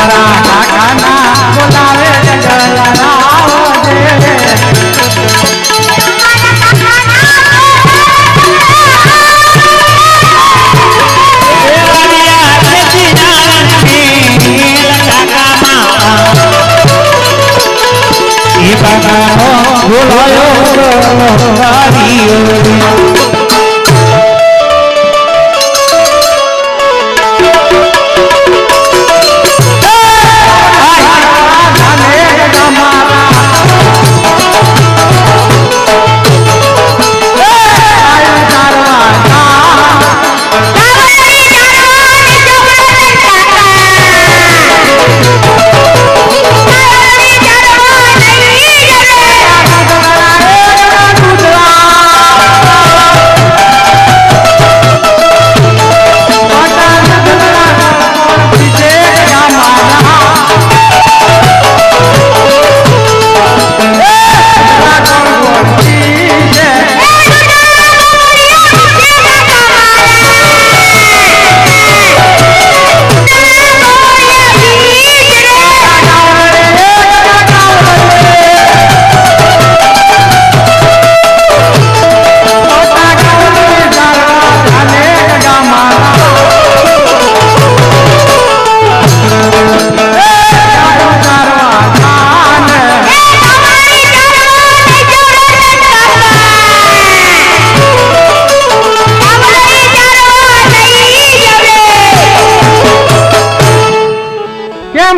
મારા કાકાના બોલાવે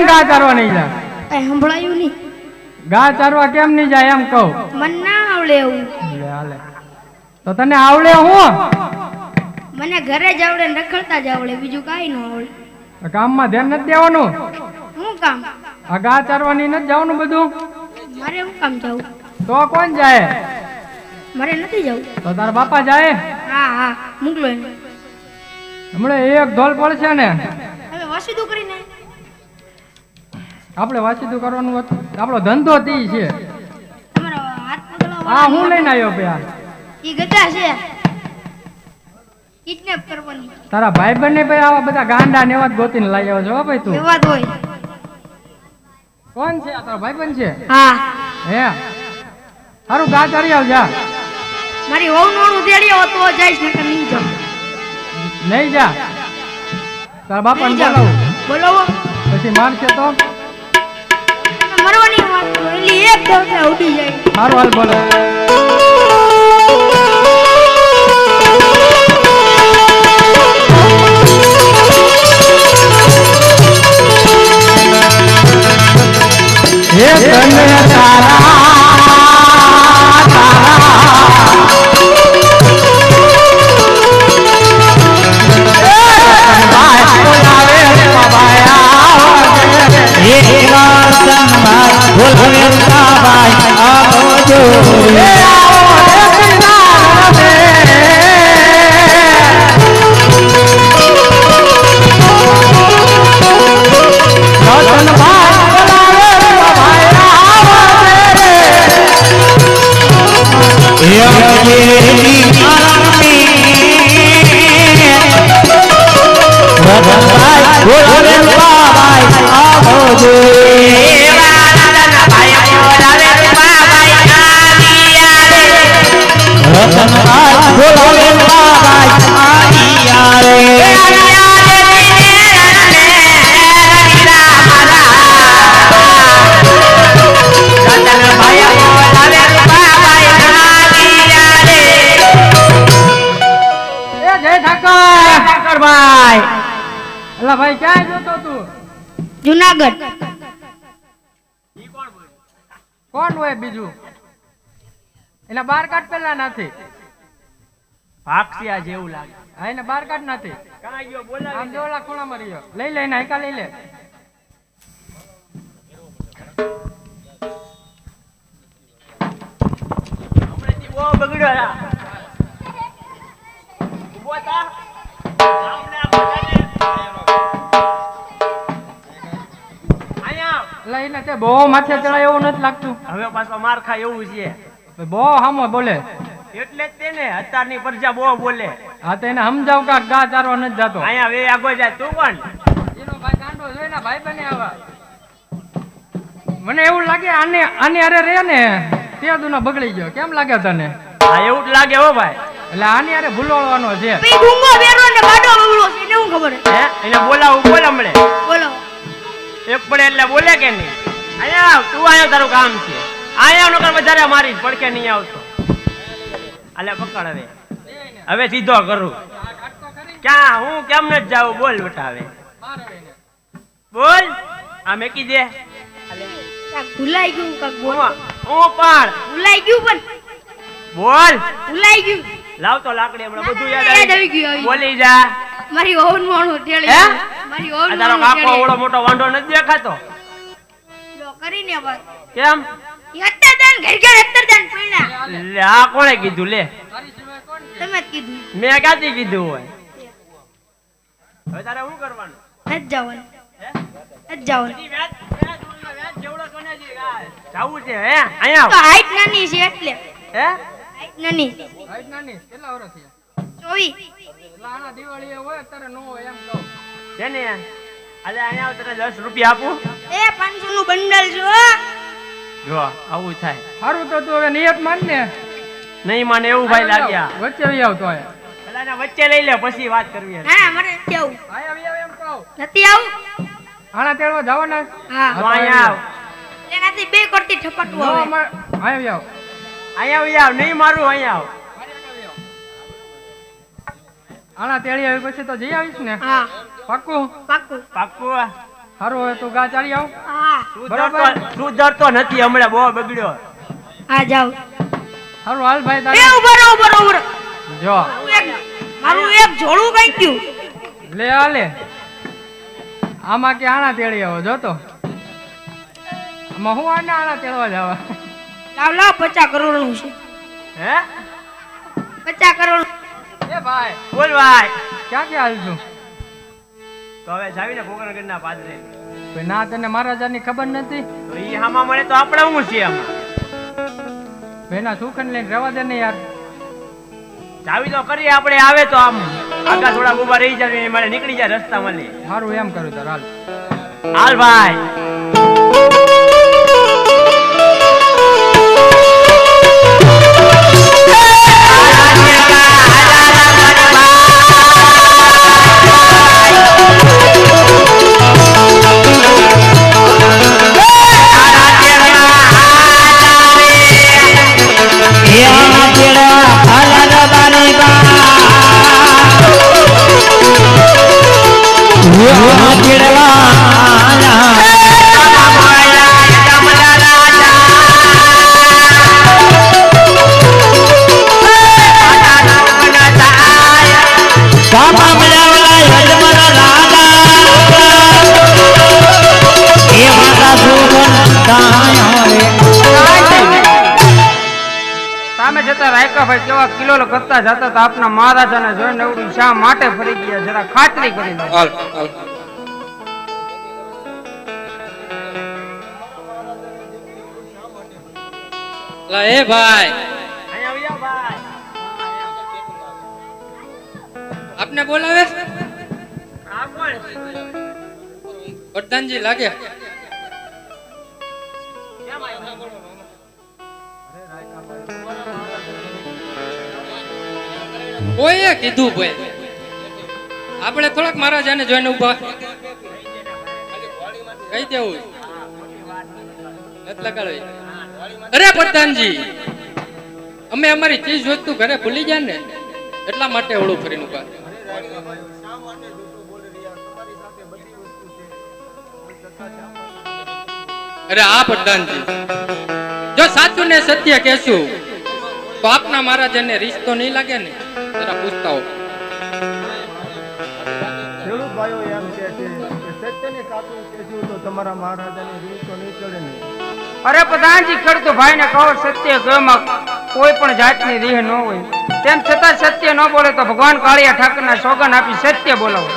ગા ચારવા નહીં જાય? સંભળાયું નહીં. ગા ચારવા કેમ નહીં જાય એમ કહું? મને ના આવડે એવું. હાલે તો તને આવડે હું? મને ઘરે જ આવડે ને રખડતા જ આવડે, બીજું કાઈ ન આવડે. કામમાં ધ્યાન નથી દેવાનું? શું કામ? આ ગા ચારવાની નથી જવાનું બધું? મારે શું કામ જવું? તો કોણ જાય? મારે નથી જવું. તો તારા બાપા જાય? હા હા મોકલો એને. હમણાં એક ઢોલ પડશે ને હવે વાસીદું કરીને આપણે વાસીદું કરવાનું હતું. આપણો ધંધો તી છે. તમારો હાથ પકડવા હા હું લઈને આવ્યો પેલા. ઈ ગધા છે, કિડનેપ કરવાની. તારા ભાઈબંધ ને ભાઈ આવા બધા ગાંડા ને એવા જ ગોતીને લઈ આવ્યો છો ભાઈ તું? એવા જ હોય. કોણ છે આ તારો ભાઈબંધ છે? હા. હે સારું ગા ચારી આવ જા. મારી વહુ નોણું તેડી આવો તો જઈશ, નકર નહીં જાઉં. નહીં જા. તારા બાપાને બોલાવું. બોલાવો. પછી મારશે તો? મરવાની વાત તો એલી એક દવડા ઉડી જાય. સારું હાલ બોલો. હે તને તારા ભાઈ ક્યાં જોતો તું? જુનાગઢ. કોણ હોય બીજું? એના બાર કાર્ડ પેલા નથી. ભાક્ષિયા જેવું લાગે. હા એને બાર કાર્ડ નથી. કાં ગયો બોલાવી? આમ જો ઓલા ખૂણામાં રહ્યો. લઈ લે ને હાઈકા લઈ લે. હમણાંથી બહુ બગડ્યો રા. ઉભો થા. આમને આ બધાને લઈને તે બહુ માથે ચડાય એવું નથી લાગતું. હવે પાછો માર ખાય એવું છે. બહુ હામો બોલે એટલે જ તેને અત્યારની પ્રજા બહુ બોલે. હા તો એને સમજાવ કે ગા ચારવા નથી જતો. અહીંયા વે આગો જાય તું કોણ? એનો ભાઈ ગાંડો છે એના ભાઈ બને આવા. મને એવું લાગે આને અરે રે ને તે દુનો બગડી ગયો. કેમ લાગે તને? હા એવું જ લાગે હો ભાઈ. એટલે આની અરે ભૂલવાનો છે. પછી ગુંગો બેરો ને બાડો બગડો છે એને હું ખબર હે એને બોલાવું બોલ હમણે. બોલો એક પડે એટલે બોલે કે નહીં? અહીંયા આવ, તું આયો તારું કામ છે. આયા નકર વધારે મારી પડકે નહીં આવતો. આલે પકડ હવે સીધો કરું. ક્યાં હું કેમ ન જાઉં બોલ બેટા હવે. બોલ આ મેકી દે. કાક ભૂલાઈ ગયું કાક બોલ હું પણ ભૂલાઈ ગયું પણ બોલ ભૂલાઈ ગયું લાવ તો લાકડી હમણાં બધું યાદ યાદ આવી આવી ગયું બોલી જા. મારી ઓવન મોણું ટેળી હે? મારી આ ઓવન તારો મોણું કાકો ટેળી ઓળો મોટો વાંઢો નથી દેખાતો લો કરીને બસ કેમ? અત્તરદાન ઘર ઘર અત્તરદાન પૈણા લે આ કોણે કીધું લે? તમે જ કીધું મેં ક્યાંથી કીધું હોય? હવે તારે શું કરવાનું? નથી જવાનું હે? નથી જવાનું હજી વ્યાજ જેવડો સોનેજી જાવું છે હે અહીંયા તો હાઈટ નાની છે એટલે હે હાઈટ નાની હાઈટ નાની કેટલા વર્ષ થયા? 24 એટલે આના દિવાળી હોય અત્યારે નો હોય એમ કહું. છે ને અલે અહીંયા આવ તને 10 રૂપિયા આપું. એ 500 નું બંડલ છો જો આવું થાય સારું તો તું હવે નિયત માન ને. નહીં મને એવું ભાઈ લાગ્યા. વચ્ચે આવી આવતો આયા. પેલા ના વચ્ચે લઈ લે પછી વાત કરવી હશે. ના મારે નથી આવું આયા આવી આવ એમ કહું. નથી આવું આના તેડવા જવાના? હા તો અહીંયા આવ. એનાથી બે કરતી ઠપકવું નો હવે અમાર આવી આવ. અહીંયા આવ નહીં મારું અહીંયા આવ. આના તેડી આવી પછી તો જઈ આવીશ ને? હા પાક્કું? પાક્કું પાક્કું સારું હોય તો ગા ચાલી આવ. હા સુધરતો નથી હમણાં બહુ બગડ્યો. હા જાવ સારું હાલ ભાઈ એ તારે. ઉભો રહો જો મારું એક જોડું કઈ ગયું લે આલે આમાં કે આના તેડી આવો જો તો આમાં હું આના તેડવા જવા. લાવ લાવ 50 કરોડ નું છે હે 50 કરોડ એ ભાઈ બોલ ભાઈ. ક્યાં ક્યાં હાલશું? તો હવે જાવીને ગોકર્ણગઢના પાદરે. ભાઈ ના તને મહારાજાની ખબર નથી? તો ઈ હામાં મળે તો આપણે શું છે આમાં? ભાઈ ના સુખન લઈને રહેવા દે ને યાર. જાવી તો કરીએ આપણે. આવે તો આમ આગા થોડા ઉભા રહી જાય મારે નીકળી જાય રસ્તા મળે. સારું એમ કરું તાર હાલ. હાલ ભાઈ. સામે જતા રાયકાભાઈ કેવા કિલોલ કરતા જતા તો આપના મહારાજાને જોઈને એવડી શા માટે ફરી ગયા જરા ખાતરી કરી લો. હાલ હાલ લા એ ભાઈ અહીંયા આવી જાઓ ભાઈ. આપને બોલાવે આ કોણ? પ્રધાનજી લાગે કેમ આવ્યો? કોઈએ કીધું ભાઈ આપણે થોડાક મહારાજાને જોઈને ઉભા કહી દેવું નથી લગાડવી. અરે પ્રધાનજી અમે અમારી ચીજ વસ્તુ ઘરે ભૂલી જાય ને એટલા માટે ઓળું ફરીને ઉભા. અરે આ પ્રધાનજી જો સાચું ને સત્ય કહેશું તો આપના મહારાજાને રિશ્તો નહીં લાગે ને જરા પૂછતા હો. ખેડૂત ભાઈઓ એમ કહે છે કે સત્યને સાચું કહેશું તો તમારા મહારાજાને રીત તો નહીં ચડે ને. અરે પ્રધાનજી ખેડૂતો ભાઈને કહો સત્ય ગમાં કોઈ પણ જાતની રીહ ન હોય. તેમ છતાં સત્ય ન બોલે તો ભગવાન કાળિયા ઠાકરના સોગન આપી સત્ય બોલાવો.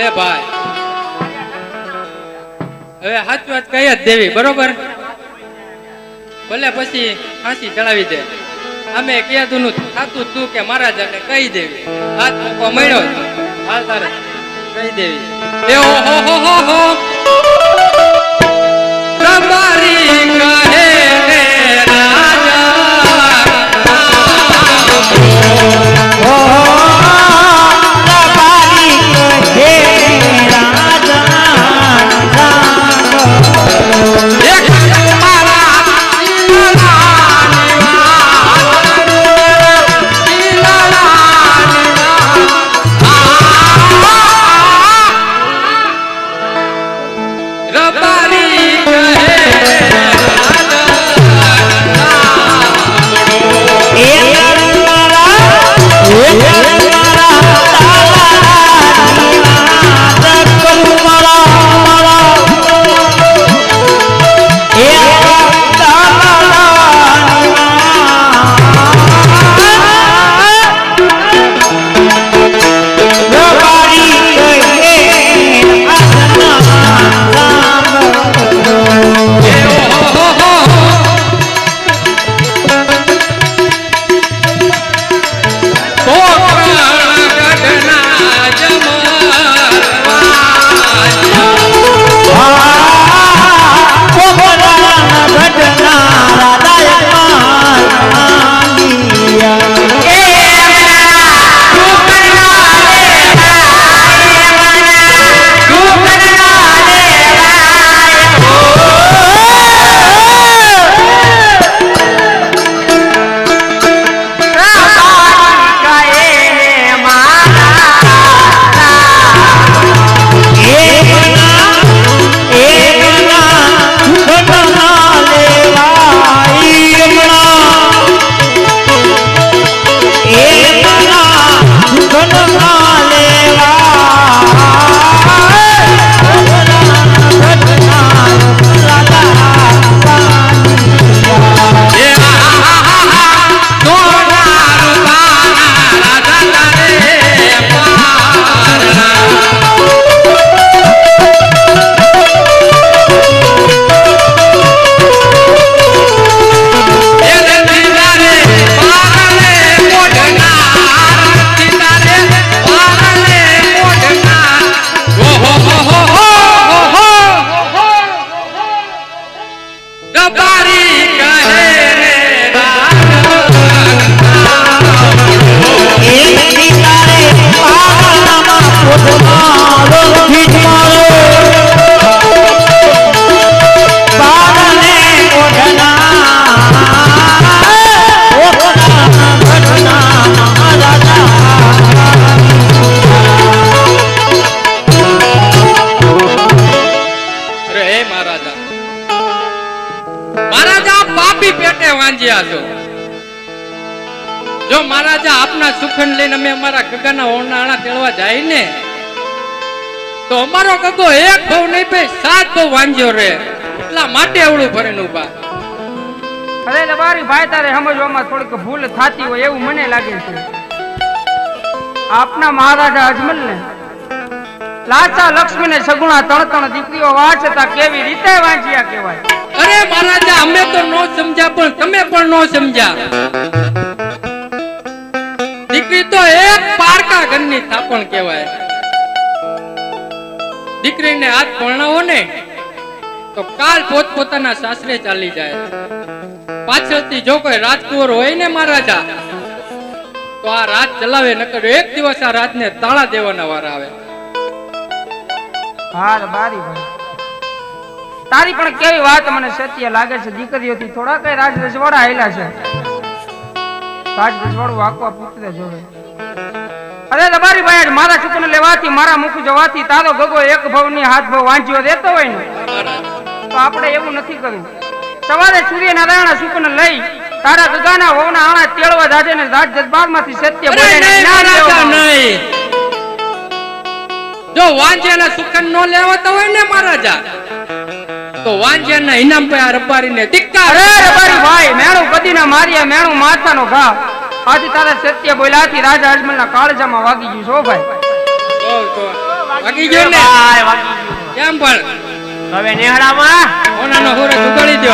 એ ભાઈ હવે સાચી વાત કહી જ દેવી બરોબર. ભલે પછી ફાંસી ચડાવી દે. અમે કીધું થાતું તું કે મહારાજાને કહી દેવી. હાથ મૂકો મળ્યો હાલ તારે કહી દેવી. એ હો હો હો હો રબારી કહે જો મહારાજા આપના સુખન લઈને અમે અમારા ગગાના ઓરણાણા તેડવા જાય ને તો અમારો ગગો એક ભાવ નહીં ભાઈ 7 ભાવ વાંજ્યો રે એટલા માટે એવડું ભરીને ઉભા. અરે તમારી ભાઈ તારે સમજવામાં થોડીક ભૂલ થતી હોય એવું મને લાગે છે. આપના મહારાજા અજમલ ને લાચા લક્ષ્મી ને સગુણા 3 દીકરીઓ વાંચતા કેવી રીતે વાંચ્યા કહેવાય. અરે મહારાજા અમે તો નો સમજ્યા પણ તમે પણ નો સમજ્યા. દીકરી તો એક પારકા ઘરની થાપણ કહેવાય. દીકરીને આજ પરણાવો ને તો કાલ પોતપોતાના સાસરે ચાલી જાય. પાછળથી જો કોઈ રાજકુંવર હોય ને મહારાજા તો આ રાત ચલાવે નકર એક દિવસ આ રાતને તાળા દેવાના વાર આવે. હાર બારી ભાઈ તારી પણ કેવી વાત મને સત્ય લાગે છે. દીકરીઓથી થોડા કઈ રાજ રજવાડા આયેલા છે. રાજ રજવાડું આખવા પુત્ર જોવે. અરે તમારી ભાઈ મારા ચૂકને લેવાથી મારા મુખ જવાથી તારો ગગો એક ભવની હાથ ભવ વાંચ્યો દેતો હોય ને તો આપણે એવું નથી કરવું. સવારે સૂર્યનારાયણ સુકને લઈ તારા ગગાના વહુના આણા તેડવા જાજે ને રાજ દરબારમાંથી સત્ય બોલે નહીં. જો વાંજ્યાના સુકન નો લેવાતા હોય ને મહારાજા તો વાંજ્યાના ઇનામ પે આ રબારીને ધિક્કાર. અરે રબારી ભાઈ મેણું કદીના માર્યા મેણું માથાનો ઘા. આજે તારા સત્ય બોલાથી રાજા અજમલના કાળજામાં વાગી ગયું છો ભાઈ. વાગી ગયો ને કેમ પણ હવે નેહડામાં ઓનાનો હોરે ઉગાડી દો.